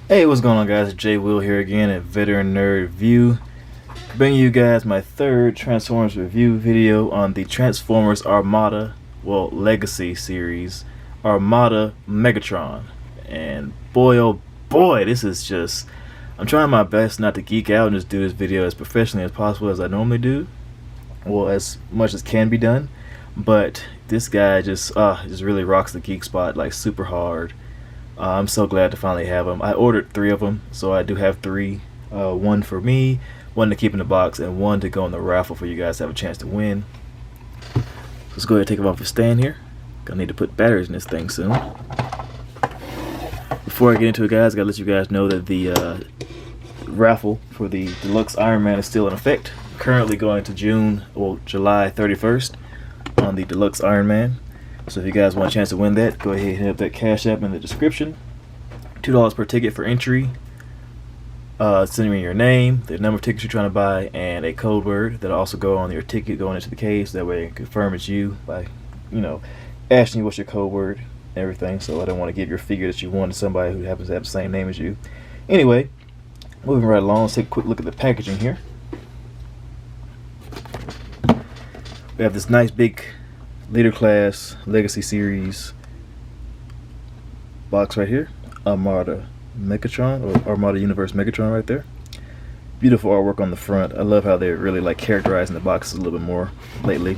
Hey, what's going on, guys? It's Jay Will here again at Veteran Nerd View, bringing you guys my third Transformers review video on the Transformers Armada, Legacy series, Armada Megatron. And boy, oh boy, this is just... I'm trying my best not to geek out and just do this video as professionally as possible as I normally do. Well, as much as can be done. But this guy just really rocks the geek spot like super hard. I'm so glad to finally have them. I ordered 3 of them, so I do have 3. One for me, one to keep in the box, and one to go in the raffle for you guys to have a chance to win. Let's go ahead and take them off the stand here. Gonna need to put batteries in this thing soon. Before I get into it, guys, I gotta let you guys know that the raffle for the Deluxe Iron Man is still in effect. Currently going to July 31st on the Deluxe Iron Man. So if you guys want a chance to win that, go ahead and hit up that Cash App in the description. $2 per ticket for entry. Send me your name, the number of tickets you're trying to buy, and a code word that'll also go on your ticket going into the case. That way I can confirm it's you by, asking you what's your code word and everything. So I don't want to give your figure that you won to somebody who happens to have the same name as you. Anyway, moving right along, let's take a quick look at the packaging here. We have this nice big Leader Class Legacy Series box right here. Armada Megatron, or Armada Universe Megatron right there. Beautiful artwork on the front. I love how they're really like characterizing the boxes a little bit more lately.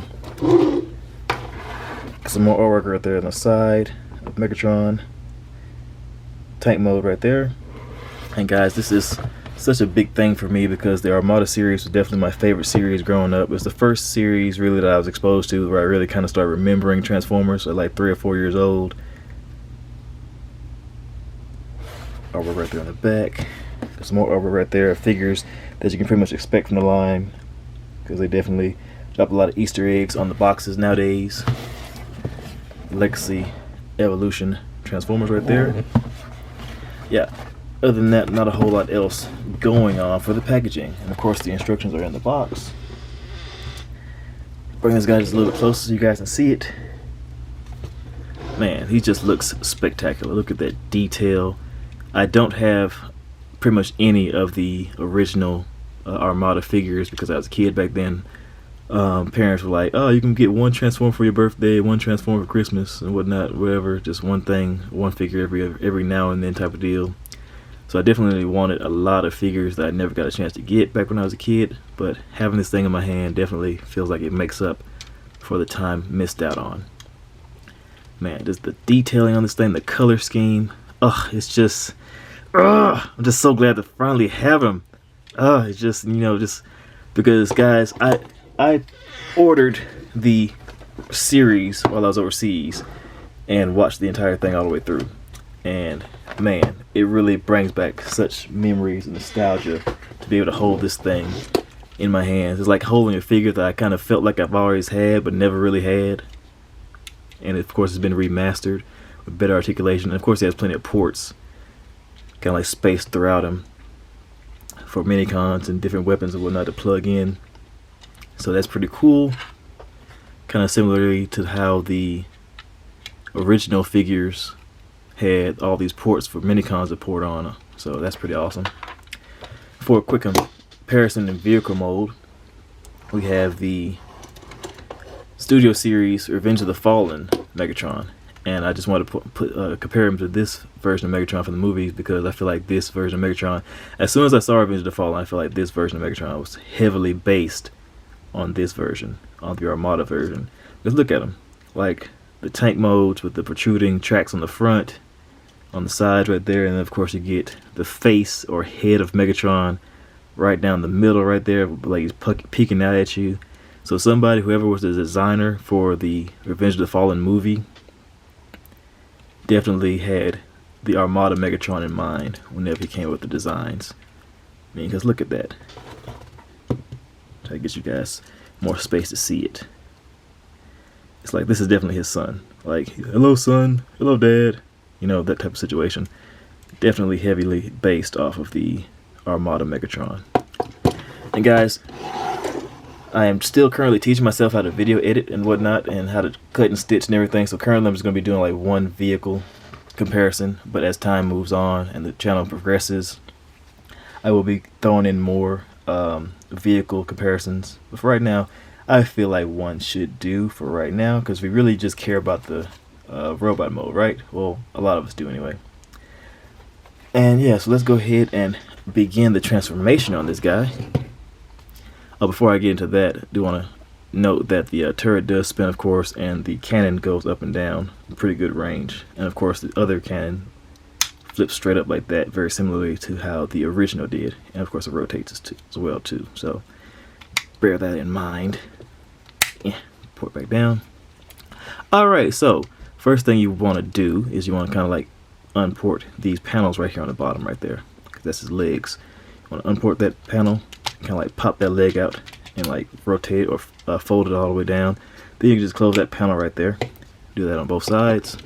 Some more artwork right there on the side of Megatron. Tank mode right there. And guys, this is such a big thing for me because the Armada series was definitely my favorite series growing up. It was the first series really that I was exposed to where I really kind of started remembering Transformers at like 3 or 4 years old. Artwork right there on the back. There's more artwork right there, figures that you can pretty much expect from the line because they definitely drop a lot of Easter eggs on the boxes nowadays. Legacy Evolution Transformers right there. Yeah. Other than that, not a whole lot else going on for the packaging. And of course the instructions are in the box. Bring this guy just a little bit closer so you guys can see it. Man, he just looks spectacular. Look at that detail. I don't have pretty much any of the original Armada figures because I was a kid back then. Parents were like, oh, you can get one Transformer for your birthday, one Transformer for Christmas and whatnot, whatever. Just one thing, one figure every now and then type of deal. So I definitely wanted a lot of figures that I never got a chance to get back when I was a kid, but having this thing in my hand definitely feels like it makes up for the time missed out on. Man, just the detailing on this thing, the color scheme, it's just, I'm just so glad to finally have them. It's just, just because, guys, I ordered the series while I was overseas and watched the entire thing all the way through. And man, it really brings back such memories and nostalgia to be able to hold this thing in my hands. It's like holding a figure that I kind of felt like I've always had but never really had. And of course it's been remastered with better articulation. And of course it has plenty of ports kind of like spaced throughout them for minicons and different weapons and whatnot to plug in. So that's pretty cool. Kind of similarly to how the original figures had all these ports for minicons to port on, so that's pretty awesome. For a quick comparison in vehicle mode, we have the Studio Series Revenge of the Fallen Megatron, and I just want to compare him to this version of Megatron from the movies because I feel like this version of Megatron, as soon as I saw Revenge of the Fallen, I feel like this version of Megatron was heavily based on this version, on the Armada version. Let's look at him, like the tank modes with the protruding tracks on the front, on the sides right there, and then of course you get the face or head of Megatron right down the middle right there, like he's peeking out at you. So somebody, whoever was the designer for the Revenge of the Fallen movie, definitely had the Armada Megatron in mind whenever he came up with the designs. I mean, because look at that. Try to get you guys more space to see it. It's like this is definitely his son. Like, hello son, hello dad. That type of situation. Definitely heavily based off of the Armada Megatron. And guys, I am still currently teaching myself how to video edit and whatnot, and how to cut and stitch and everything. So currently I'm just going to be doing like one vehicle comparison, but as time moves on and the channel progresses, I will be throwing in more vehicle comparisons. But for right now, I feel like one should do for right now, because we really just care about the robot mode, right? Well, a lot of us do anyway. And yeah, so let's go ahead and begin the transformation on this guy. Before I get into that, I do want to note that the turret does spin, of course, and the cannon goes up and down pretty good range. And of course, the other cannon flips straight up like that, very similarly to how the original did. And of course, it rotates as well too. So bear that in mind. Yeah, pour it back down. All right, so first thing you want to do is you want to kind of like unport these panels right here on the bottom right there, because that's his legs. You want to unport that panel, kind of like pop that leg out and like rotate or fold it all the way down. Then you can just close that panel right there. Do that on both sides.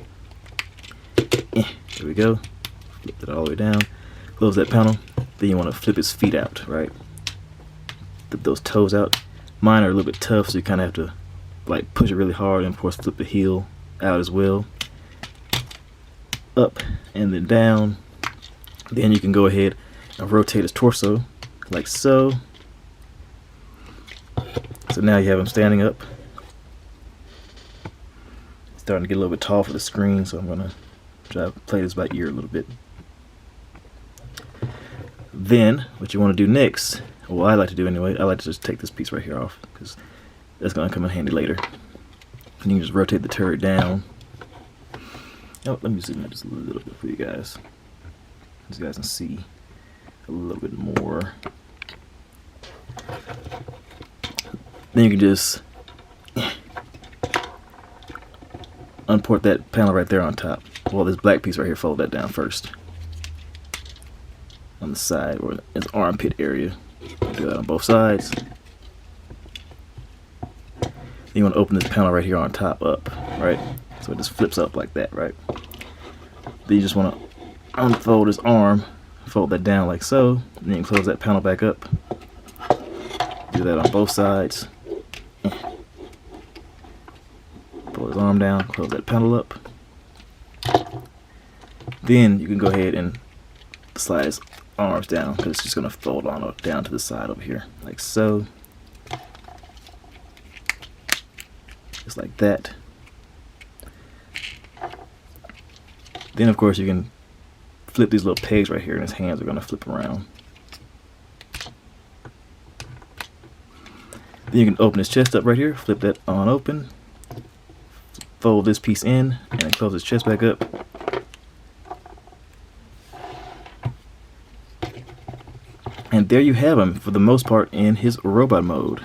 There we go. Flip it all the way down. Close that panel. Then you want to flip his feet out, right? Flip those toes out. Mine are a little bit tough, so you kind of have to like push it really hard, and of course flip the heel out as well. Up and then down. Then you can go ahead and rotate his torso like so. So now you have him standing up. It's starting to get a little bit tall for the screen, so I'm gonna try to play this by ear a little bit. Then what you want to do next, well, I like to do anyway, I like to just take this piece right here off, because that's gonna come in handy later. And you can just rotate the turret down. Oh, let me zoom in just a little bit for you guys, so you guys can see a little bit more. Then you can just unport that panel right there on top. Well, this black piece right here, fold that down first on the side, or its armpit area. Do that on both sides. Then you want to open this panel right here on top up, right? So it just flips up like that, right? Then you just want to unfold his arm, fold that down like so, and then you can close that panel back up. Do that on both sides. Pull his arm down, close that panel up. Then you can go ahead and slide his arms down, because it's just going to fold on down to the side over here, like so. Just like that. Then of course you can flip these little pegs right here, and his hands are going to flip around. Then you can open his chest up right here, flip that on open, fold this piece in, and then close his chest back up. And there you have him, for the most part, in his robot mode,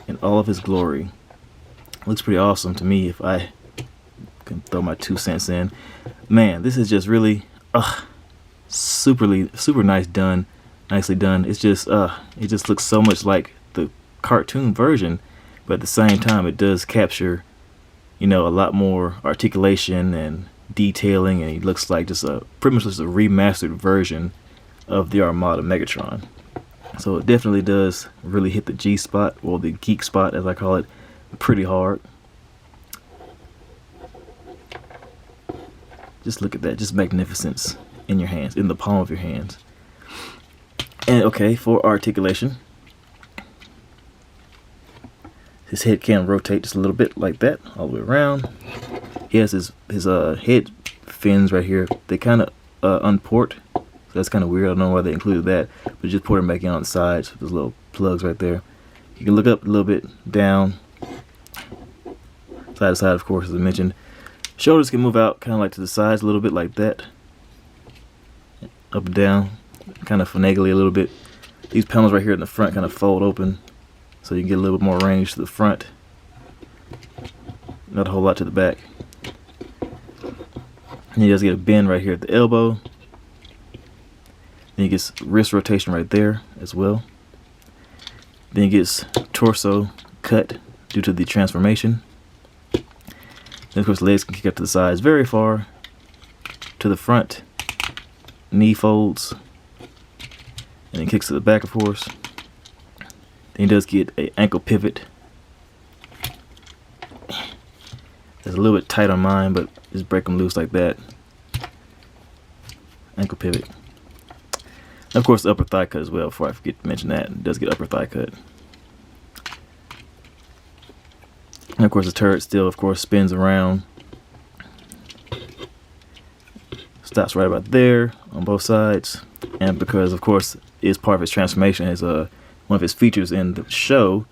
in all of his glory. Looks pretty awesome to me, if I can throw my 2 cents in. Man, this is just really super nice done. Nicely done. It's just it just looks so much like the cartoon version, but at the same time it does capture, you know, a lot more articulation and detailing, and he looks like just pretty much just a remastered version of the Armada Megatron. So it definitely does really hit the G spot, or the geek spot as I call it, pretty hard. Just look at that, just magnificence in your hands, in the palm of your hands. And okay, for articulation, his head can rotate just a little bit like that, all the way around. He has his head fins right here. They kind of unport, so that's kind of weird. I don't know why they included that, but just port them back in on the sides with those little plugs right there. You can look up a little bit, down, side to side, of course, as I mentioned. Shoulders can move out kind of like to the sides a little bit like that, up and down, kind of finagly a little bit. These panels right here in the front kind of fold open, so you can get a little bit more range to the front, not a whole lot to the back. And he does get a bend right here at the elbow. Then he gets wrist rotation right there as well. Then he gets torso cut due to the transformation. Then of course legs can kick up to the sides very far, to the front. Knee folds, and then kicks to the back, of course. Then he does get an ankle pivot. It's a little bit tight on mine, but just break them loose like that. Ankle pivot. And of course, the upper thigh cut as well. Before I forget to mention that, it does get upper thigh cut. And of course, the turret still, of course, spins around. Stops right about there on both sides. And because, of course, it's part of his transformation, is one of his features in the show.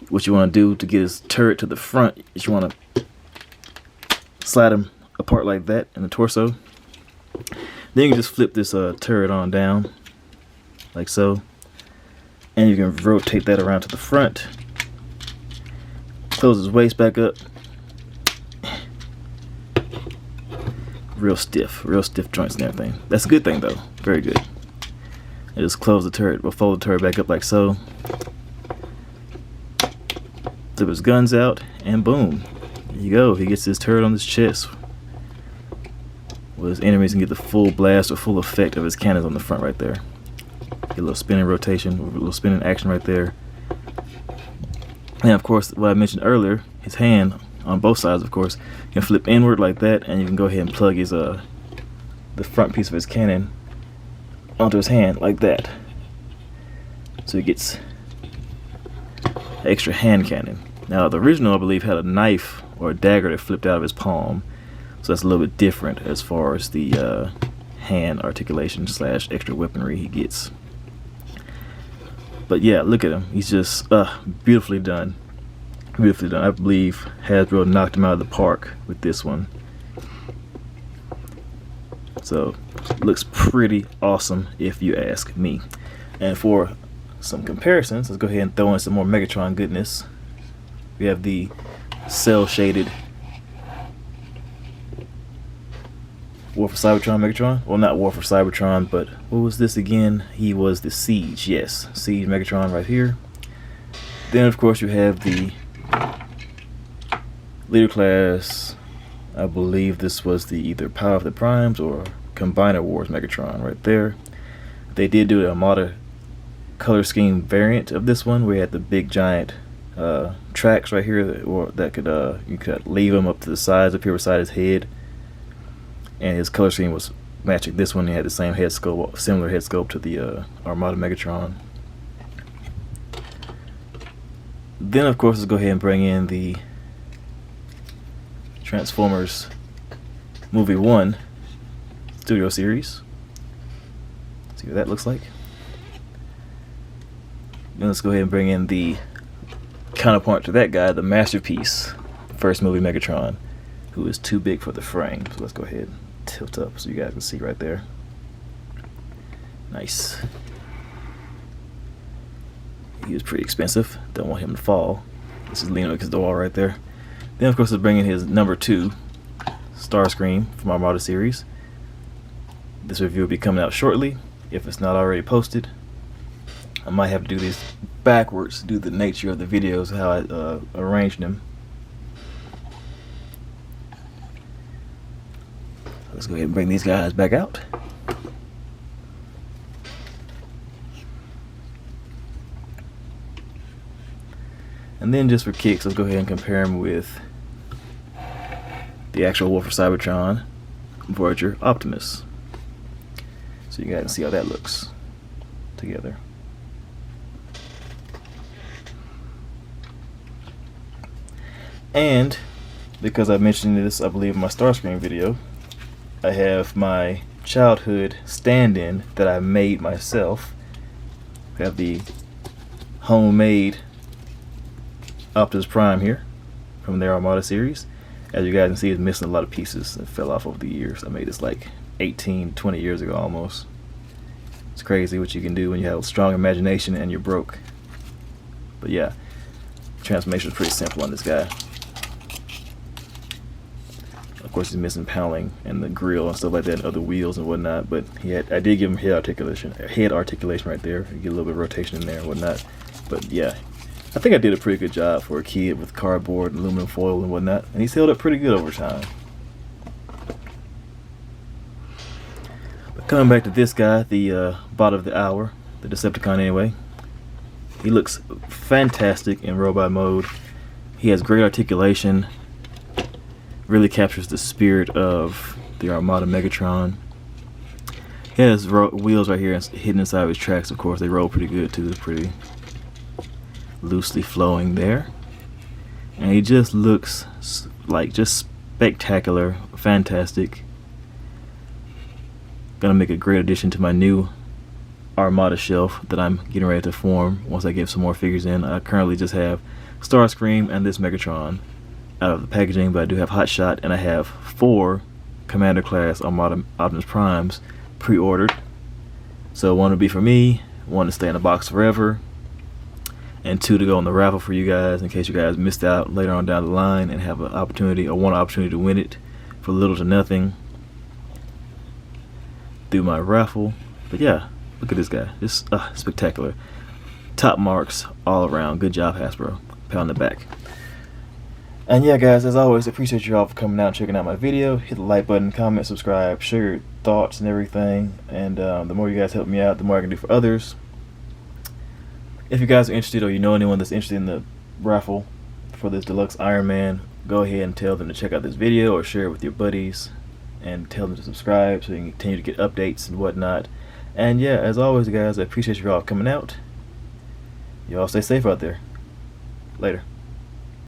What you want to do to get his turret to the front is you want to slide him apart like that in the torso. Then you can just flip this turret on down like so, and you can rotate that around to the front. Close his waist back up. Real stiff joints and everything. That's a good thing though, very good. And just close the turret, we'll fold the turret back up like so. Flip his guns out, and boom, there you go. He gets his turret on his chest. Well, his enemies can get the full blast or full effect of his cannons on the front right there. Get a little spinning rotation, a little spinning action right there. And of course, what I mentioned earlier, his hand on both sides, of course, can flip inward like that, and you can go ahead and plug his the front piece of his cannon onto his hand like that. So he gets extra hand cannon. Now the original, I believe, had a knife or a dagger that flipped out of his palm, so that's a little bit different as far as the hand articulation / extra weaponry he gets. But yeah, look at him. He's just beautifully done. Beautifully done. I believe Hasbro knocked him out of the park with this one. So looks pretty awesome if you ask me. And for some comparisons, let's go ahead and throw in some more Megatron goodness. We have the cell shaded War for Cybertron Megatron. Well, not War for Cybertron, but what was this again? He was the Siege. Yes, Siege Megatron right here. Then of course you have the Leader Class. I believe this was the either Power of the Primes or Combiner Wars Megatron right there. They did do the Armada color scheme variant of this one, where you had the big giant tracks right here that could you could leave them up to the sides up here beside his head, and his color scheme was matching this one. He had the same head sculpt, similar head sculpt to the Armada Megatron. Then of course let's go ahead and bring in the Transformers Movie 1 Studio Series. See what that looks like. Then let's go ahead and bring in the counterpart to that guy, the Masterpiece First Movie Megatron, who is too big for the frame. So let's go ahead and tilt up so you guys can see right there. Nice. He was pretty expensive. Don't want him to fall. This is leaning against the wall right there. Then of course let's bring in his number 2 Starscream from Armada series. This review will be coming out shortly, if it's not already posted. I might have to do these backwards, due to the nature of the videos, how I arranged them. Let's go ahead and bring these guys back out. And then just for kicks, let's go ahead and compare them with the actual War for Cybertron Voyager Optimus. So you guys can see how that looks together. And because I mentioned this, I believe, in my Starscream video, I have my childhood stand-in that I made myself. I have the homemade Optimus Prime here from their Armada series. As you guys can see, it's missing a lot of pieces that fell off over the years. I made this like 18-20 years ago almost. It's crazy what you can do when you have a strong imagination and you're broke. But yeah, transformation is pretty simple on this guy. Of course, he's missing paneling and the grill and stuff like that, and other wheels and whatnot. But I did give him head articulation right there. You get a little bit of rotation in there and whatnot. But yeah, I think I did a pretty good job for a kid with cardboard and aluminum foil and whatnot, and he's held up pretty good over time. But coming back to this guy, the bot of the hour, the Decepticon anyway, he looks fantastic in robot mode. He has great articulation. Really captures the spirit of the Armada Megatron. He has wheels right here hidden inside of his tracks. Of course, they roll pretty good too. They're pretty loosely flowing there, and he just looks like just spectacular, fantastic. Gonna make a great addition to my new Armada shelf that I'm getting ready to form once I get some more figures in. I currently just have Starscream and this Megatron out of the packaging, but I do have Hotshot, and I have 4 Commander class Armada Optimus Primes pre-ordered. So 1 will be for me, 1 to stay in the box forever, and 2 to go on the raffle for you guys in case you guys missed out later on down the line and have an opportunity or want an opportunity to win it for little to nothing through my raffle. But yeah, look at this guy, just spectacular. Top marks all around. Good job, Hasbro. Pat on the back. And yeah, guys, as always, I appreciate you all for coming out and checking out my video. Hit the like button, comment, subscribe, share your thoughts and everything. And the more you guys help me out, the more I can do for others. If you guys are interested, or you know anyone that's interested in the raffle for this deluxe Iron Man, go ahead and tell them to check out this video or share it with your buddies and tell them to subscribe so you can continue to get updates and whatnot. And yeah, as always, guys, I appreciate you all coming out. You all stay safe out there. Later.